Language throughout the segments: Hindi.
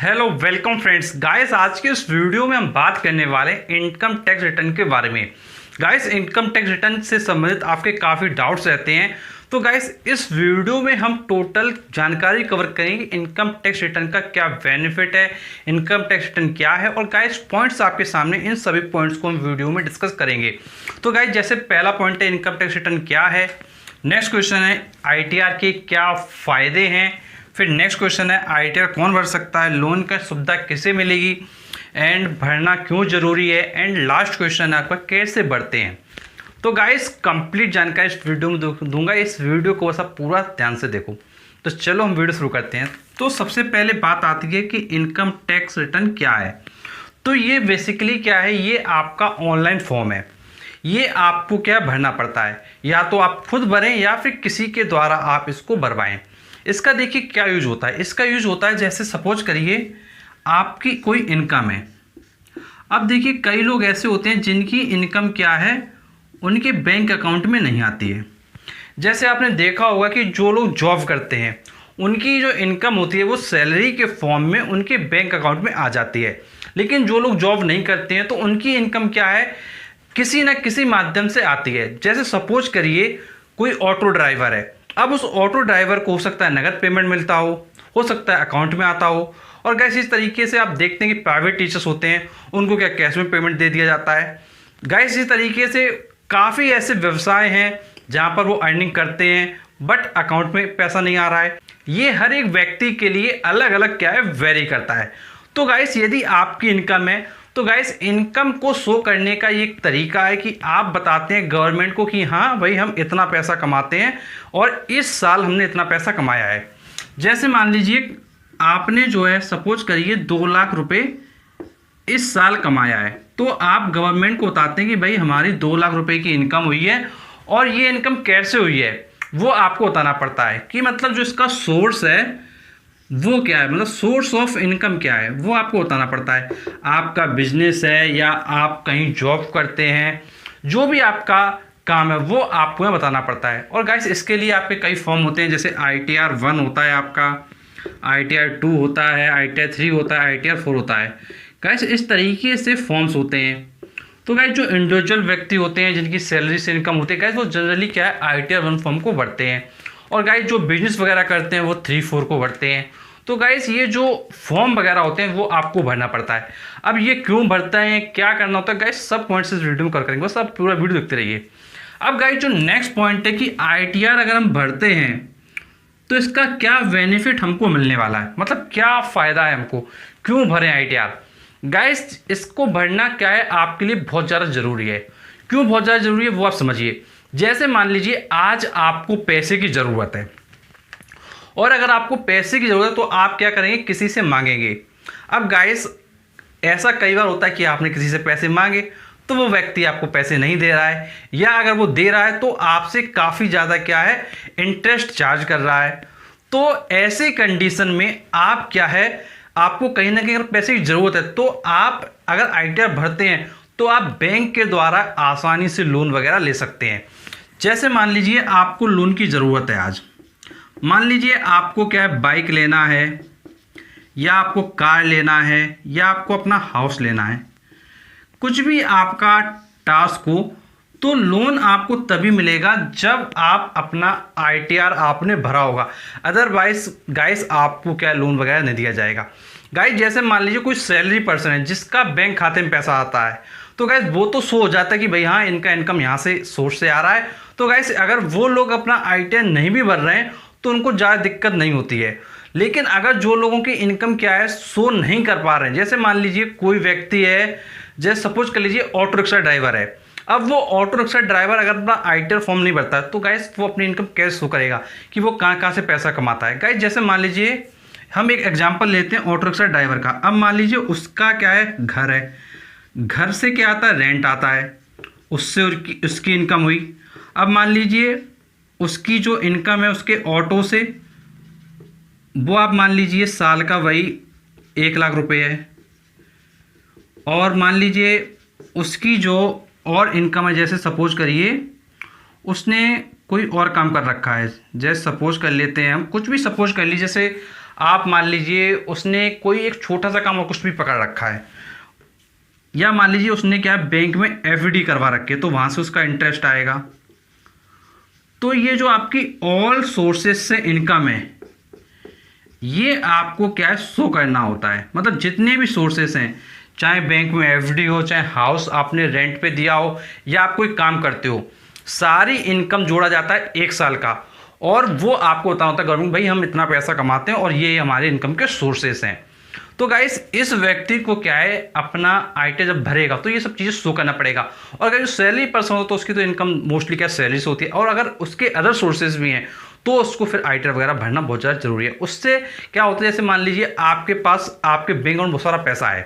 हेलो वेलकम फ्रेंड्स गाइस, आज के इस वीडियो में हम बात करने वाले इनकम टैक्स रिटर्न के बारे में। गाइस, इनकम टैक्स रिटर्न से संबंधित आपके काफ़ी डाउट्स रहते हैं, तो गाइस इस वीडियो में हम टोटल जानकारी कवर करेंगे। इनकम टैक्स रिटर्न का क्या बेनिफिट है, इनकम टैक्स रिटर्न क्या है, और गाइस पॉइंट्स आपके सामने, इन सभी पॉइंट्स को हम वीडियो में डिस्कस करेंगे। तो गाइस जैसे पहला पॉइंट है इनकम टैक्स रिटर्न क्या है। नेक्स्ट क्वेश्चन है ITR के क्या फ़ायदे हैं। फिर नेक्स्ट क्वेश्चन है ITR कौन भर सकता है, लोन का सुविधा किसे मिलेगी, एंड भरना क्यों जरूरी है, एंड लास्ट क्वेश्चन है आपका कैसे भरते हैं। तो गाइस कंप्लीट जानकारी इस वीडियो में दूंगा, इस वीडियो को बस आप पूरा ध्यान से देखो। तो चलो हम वीडियो शुरू करते हैं। तो सबसे पहले बात आती है कि इनकम टैक्स रिटर्न क्या है। तो ये बेसिकली क्या है, ये आपका ऑनलाइन फॉर्म है। ये आपको क्या भरना पड़ता है, या तो आप खुद भरें या फिर किसी के द्वारा आप इसको भरवाएं। इसका देखिए क्या यूज होता है। इसका यूज होता है जैसे सपोज करिए आपकी कोई इनकम है। अब देखिए कई लोग ऐसे होते हैं जिनकी इनकम क्या है, उनके बैंक अकाउंट में नहीं आती है। जैसे आपने देखा होगा कि जो लोग जॉब करते हैं उनकी जो इनकम होती है वो सैलरी के फॉर्म में उनके बैंक अकाउंट में आ जाती है। लेकिन जो लोग जॉब नहीं करते हैं तो उनकी इनकम क्या है, किसी न किसी माध्यम से आती है। जैसे सपोज करिए कोई ऑटो ड्राइवर है। अब उस ऑटो ड्राइवर को हो सकता है नगद पेमेंट मिलता हो सकता है अकाउंट में आता हो। और गाइस इस तरीके से आप देखते हैं कि प्राइवेट टीचर्स होते हैं, उनको क्या कैश में पेमेंट दे दिया जाता है। गाइस इस तरीके से काफ़ी ऐसे व्यवसाय हैं जहाँ पर वो अर्निंग करते हैं बट अकाउंट में पैसा नहीं आ रहा है। ये हर एक व्यक्ति के लिए अलग अलग क्या है, वेरी करता है। तो गाइस यदि आपकी इनकम है तो गाइस इनकम को शो करने का ये एक तरीका है कि आप बताते हैं गवर्नमेंट को कि हाँ भाई हम इतना पैसा कमाते हैं और इस साल हमने इतना पैसा कमाया है। जैसे मान लीजिए आपने जो है सपोज करिए 2 लाख रुपए इस साल कमाया है, तो आप गवर्नमेंट को बताते हैं कि भाई हमारी 2 लाख रुपए की इनकम हुई है और ये इनकम कैसे हुई है वो आपको बताना पड़ता है। कि मतलब जो इसका सोर्स है वो क्या है, मतलब सोर्स ऑफ इनकम क्या है वो आपको बताना पड़ता है। आपका बिजनेस है या आप कहीं जॉब करते हैं, जो भी आपका काम है वो आपको यहाँ बताना पड़ता है। और गाइस इसके लिए आपके कई फॉर्म होते हैं, जैसे ITR 1 होता है आपका, ITR 2 होता है, ITR 3 होता है, ITR 4 होता है। गाइस इस तरीके से फॉर्म्स होते हैं। तो गाइस जो इंडिविजुअल व्यक्ति होते हैं जिनकी सैलरी से इनकम होती है गाइस, वो जनरली क्या है ITR 1 फॉर्म को भरते हैं। और गाइस जो बिजनेस वगैरह करते हैं वो 3-4 को भरते हैं। तो गाइस ये जो फॉर्म वगैरह होते हैं वो आपको भरना पड़ता है। अब ये क्यों भरता है, क्या करना होता है, गाइस सब पॉइंट्स इस वीडियो में कर करेंगे, बस आप पूरा वीडियो देखते रहिए। अब गाइस जो नेक्स्ट पॉइंट है कि ITR अगर हम भरते हैं तो इसका क्या बेनिफिट हमको मिलने वाला है, मतलब क्या फ़ायदा है हमको, क्यों भरें ITR। गाइस इसको भरना क्या है आपके लिए बहुत ज़्यादा ज़रूरी है। क्यों बहुत ज़्यादा ज़रूरी है वो आप समझिए। जैसे मान लीजिए आज आपको पैसे की ज़रूरत है, और अगर आपको पैसे की ज़रूरत है तो आप क्या करेंगे, किसी से मांगेंगे। अब गाइस ऐसा कई बार होता है कि आपने किसी से पैसे मांगे तो वो व्यक्ति आपको पैसे नहीं दे रहा है, या अगर वो दे रहा है तो आपसे काफ़ी ज़्यादा क्या है, इंटरेस्ट चार्ज कर रहा है। तो ऐसे कंडीशन में आप क्या है, आपको कहीं ना कहीं अगर पैसे की ज़रूरत है तो आप अगर ITR भरते हैं तो आप बैंक के द्वारा आसानी से लोन वगैरह ले सकते हैं। जैसे मान लीजिए आपको लोन की ज़रूरत है आज, मान लीजिए आपको क्या है, बाइक लेना है या आपको कार लेना है या आपको अपना हाउस लेना है, कुछ भी आपका टास्क हो, तो लोन आपको तभी मिलेगा जब आप अपना ITR आपने भरा होगा। अदरवाइज गाइस आपको क्या लोन वगैरह नहीं दिया जाएगा। गाइस जैसे मान लीजिए कोई सैलरी पर्सन है जिसका बैंक खाते में पैसा आता है, तो गाइस वो तो शो हो जाता है कि भाई हाँ इनका इनकम यहाँ से सोर्स से आ रहा है। तो गाइस अगर वो लोग अपना ITR नहीं भी भर रहे हैं तो उनको ज़्यादा दिक्कत नहीं होती है। लेकिन अगर जो लोगों की इनकम क्या है शो नहीं कर पा रहे हैं, जैसे मान लीजिए कोई व्यक्ति है, जैसे सपोज कर लीजिए ऑटो रिक्शा ड्राइवर है। अब वो ऑटो रिक्शा ड्राइवर अगर अपना ITR फॉर्म नहीं भरता तो गाइस वो अपनी इनकम कैसे शो करेगा कि वो कहाँ कहाँ से पैसा कमाता है। गाइस जैसे मान लीजिए हम एक एग्जांपल लेते हैं ऑटो रिक्शा ड्राइवर का। अब मान लीजिए उसका क्या है, घर है, घर से क्या आता है, रेंट आता है, उससे उसकी इनकम हुई। अब मान लीजिए उसकी जो इनकम है उसके ऑटो से, वो आप मान लीजिए साल का वही 1 लाख रुपए है। और मान लीजिए उसकी जो और इनकम है, जैसे सपोज करिए उसने कोई और काम कर रखा है, जैसे सपोज कर लेते हैं हम, कुछ भी सपोज कर लीजिए, जैसे आप मान लीजिए उसने कोई एक छोटा सा काम और कुछ भी पकड़ रखा है, या मान लीजिए उसने क्या है बैंक में एफडी करवा रखी है, तो वहाँ से उसका इंटरेस्ट आएगा। तो ये जो आपकी ऑल सोर्सेज से इनकम है, ये आपको क्या है शो करना होता है। मतलब जितने भी सोर्सेस हैं, चाहे बैंक में एफडी हो, चाहे हाउस आपने रेंट पे दिया हो, या आप कोई काम करते हो, सारी इनकम जोड़ा जाता है 1 साल का, और वो आपको बताना होता है गवर्नमेंट भाई हम इतना पैसा कमाते हैं और ये हमारे इनकम के सोर्सेस हैं। तो गाइस इस व्यक्ति को क्या है अपना आईटी जब भरेगा तो ये सब चीज़ें शो करना पड़ेगा। और अगर जो सैलरी पर्सन हो तो उसकी तो इनकम मोस्टली क्या सैलरी से होती है, और अगर उसके अदर सोर्सेज भी हैं तो उसको फिर आईटी वगैरह भरना बहुत ज़्यादा जरूरी है। उससे क्या होता है, जैसे मान लीजिए आपके पास आपके बैंक में बहुत सारा पैसा है,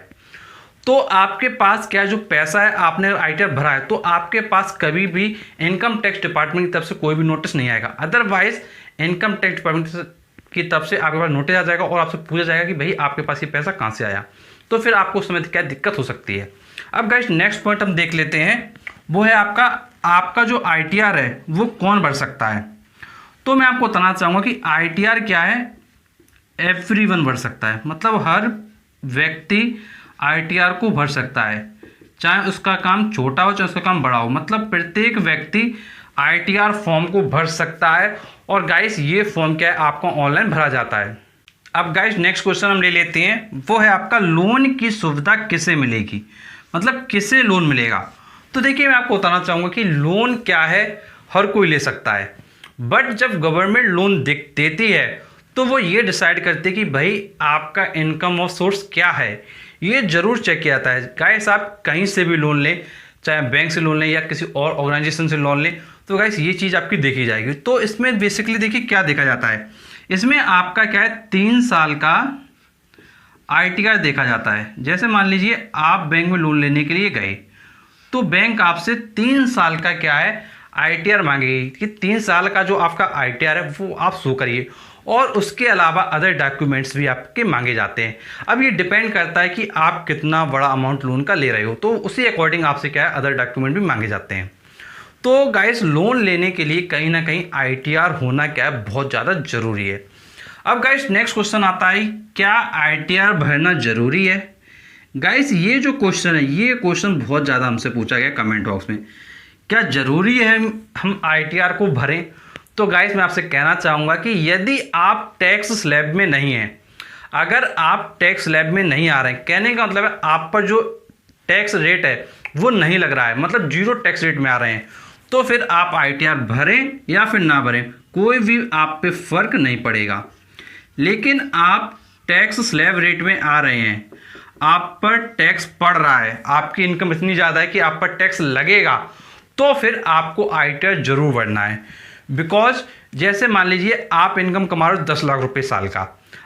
तो आपके पास क्या जो पैसा है आपने आईटीआर भरा है, तो आपके पास कभी भी इनकम टैक्स डिपार्टमेंट की तरफ से कोई भी नोटिस नहीं आएगा। अदरवाइज इनकम टैक्स डिपार्टमेंट की तरफ से आपके पास नोटिस आ जाएगा और आपसे पूछा जाएगा कि भाई आपके पास ये पैसा कहाँ से आया, तो फिर आपको उस समय क्या दिक्कत हो सकती है। अब गाइस नेक्स्ट पॉइंट हम देख लेते हैं, वो है आपका जो आईटीआर है वो कौन भर सकता है। तो मैं आपको बताना चाहूँगा कि आईटीआर क्या है, एवरीवन भर सकता है। मतलब हर व्यक्ति आईटीआर को भर सकता है, चाहे उसका काम छोटा हो चाहे उसका काम बड़ा हो। मतलब प्रत्येक व्यक्ति आईटीआर फॉर्म को भर सकता है। और गाइस ये फॉर्म क्या है आपको ऑनलाइन भरा जाता है। अब गाइस नेक्स्ट क्वेश्चन हम ले लेते हैं, वो है आपका लोन की सुविधा किसे मिलेगी, मतलब किसे लोन मिलेगा। तो देखिए मैं आपको बताना चाहूँगा कि लोन क्या है, हर कोई ले सकता है, बट जब गवर्नमेंट लोन देती है तो वो ये डिसाइड करती है कि भाई आपका इनकम और सोर्स क्या है, ये जरूर चेक किया जाता है। गाइस आप कहीं से भी लोन लें, चाहे बैंक से लोन लें या किसी और ऑर्गेनाइजेशन से लोन लें, तो गाइस ये चीज़ आपकी देखी जाएगी। तो इसमें बेसिकली देखिए क्या देखा जाता है, इसमें आपका क्या है 3 साल का आईटीआर देखा जाता है। जैसे मान लीजिए आप बैंक में लोन लेने के लिए गए, तो बैंक आपसे 3 साल का क्या है आईटीआर मांगेगी कि 3 साल का जो आपका आईटीआर है वो आप शो करिए, और उसके अलावा अदर डॉक्यूमेंट्स भी आपके मांगे जाते हैं। अब ये डिपेंड करता है कि आप कितना बड़ा अमाउंट लोन का ले रहे हो, तो उसी अकॉर्डिंग आपसे क्या है अदर डॉक्यूमेंट भी मांगे जाते हैं। तो गाइस लोन लेने के लिए कहीं ना कहीं आईटीआर होना क्या है बहुत ज़्यादा ज़रूरी है। अब गाइस नेक्स्ट क्वेश्चन आता है, क्या आईटीआर भरना ज़रूरी है। गाइस ये जो क्वेश्चन है, ये क्वेश्चन बहुत ज़्यादा हमसे पूछा गया कमेंट बॉक्स में, क्या ज़रूरी है हम आईटीआर को भरें। तो गाइस मैं आपसे कहना चाहूँगा कि यदि आप टैक्स स्लैब में नहीं हैं, अगर आप टैक्स स्लैब में नहीं आ रहे हैं, कहने का मतलब है आप पर जो टैक्स रेट है वो नहीं लग रहा है, मतलब 0 टैक्स रेट में आ रहे हैं, तो फिर आप आईटीआर भरें या फिर ना भरें कोई भी आप पे फर्क नहीं पड़ेगा। लेकिन आप टैक्स स्लैब रेट में आ रहे हैं, आप पर टैक्स पड़ रहा है, आपकी इनकम इतनी ज़्यादा है कि आप पर टैक्स लगेगा, तो फिर आपको आईटीआर जरूर भरना है। बिकॉज जैसे मान लीजिए आप इनकम कमा रहे हो 10 लाख रुपए साल का,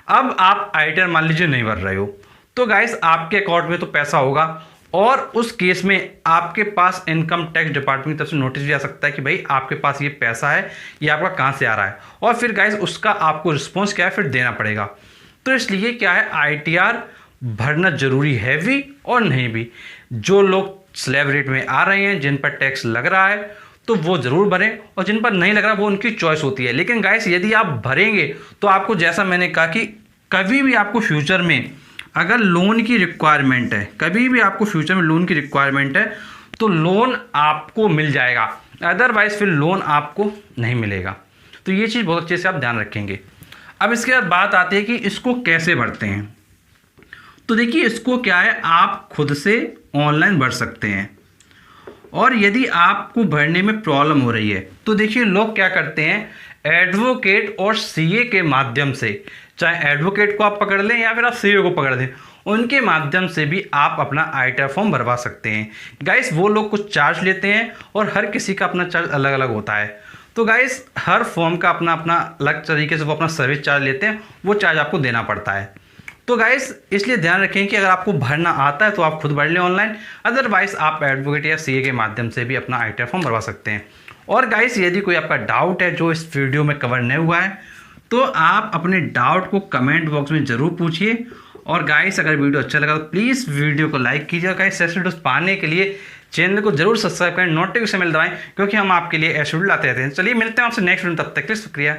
अब आप आईटीआर मान लीजिए नहीं भर रहे हो, तो गाइस आपके अकाउंट में तो पैसा होगा, और उस केस में आपके पास इनकम टैक्स डिपार्टमेंट की तरफ से नोटिस भी आ सकता है कि भाई आपके पास ये पैसा है, ये आपका कहाँ से आ रहा है, और फिर गाइस उसका आपको रिस्पॉन्स क्या है फिर देना पड़ेगा। तो इसलिए क्या है आईटीआर भरना जरूरी है भी और नहीं भी। जो लोग स्लैब रेट में आ रहे हैं, जिन पर टैक्स लग रहा है, तो वो ज़रूर भरें, और जिन पर नहीं लग रहा वो उनकी चॉइस होती है। लेकिन गाइस यदि आप भरेंगे तो आपको, जैसा मैंने कहा कि कभी भी आपको फ्यूचर में अगर लोन की रिक्वायरमेंट है, कभी भी आपको फ्यूचर में लोन की रिक्वायरमेंट है, तो लोन आपको मिल जाएगा, अदरवाइज फिर लोन आपको नहीं मिलेगा। तो ये चीज़ बहुत अच्छे से आप ध्यान रखेंगे। अब इसके बाद बात आती है कि इसको कैसे भरते हैं। तो देखिए इसको क्या है आप खुद से ऑनलाइन भर सकते हैं, और यदि आपको भरने में प्रॉब्लम हो रही है तो देखिए लोग क्या करते हैं, एडवोकेट और सीए के माध्यम से, चाहे एडवोकेट को आप पकड़ लें या फिर आप सीए को पकड़ लें, उनके माध्यम से भी आप अपना आईटीआर फॉर्म भरवा सकते हैं। गाइस वो लोग कुछ चार्ज लेते हैं और हर किसी का अपना चार्ज अलग अलग होता है। तो गाइस हर फॉर्म का अपना अपना अलग तरीके से वो अपना सर्विस चार्ज लेते हैं, वो चार्ज आपको देना पड़ता है। तो गाइस इसलिए ध्यान रखें कि अगर आपको भरना आता है तो आप खुद भर लें ऑनलाइन, अदरवाइज आप एडवोकेट या सीए के माध्यम से भी अपना आईटीआर फॉर्म भरवा सकते हैं। और गाइस यदि कोई आपका डाउट है जो इस वीडियो में कवर नहीं हुआ है, तो आप अपने डाउट को कमेंट बॉक्स में ज़रूर पूछिए। और गाइस अगर वीडियो अच्छा लगा तो प्लीज़ वीडियो को लाइक कीजिए। गाइस ऐसे वीडियोस पाने के लिए चैनल को जरूर सब्सक्राइब करें, नोटिफिकेशन बेल दबाएं, क्योंकि हम आपके लिए ऐसे वीडियो लाते रहते हैं। चलिए मिलते हैं आपसे नेक्स्ट वीडियो, तब तक के लिए शुक्रिया।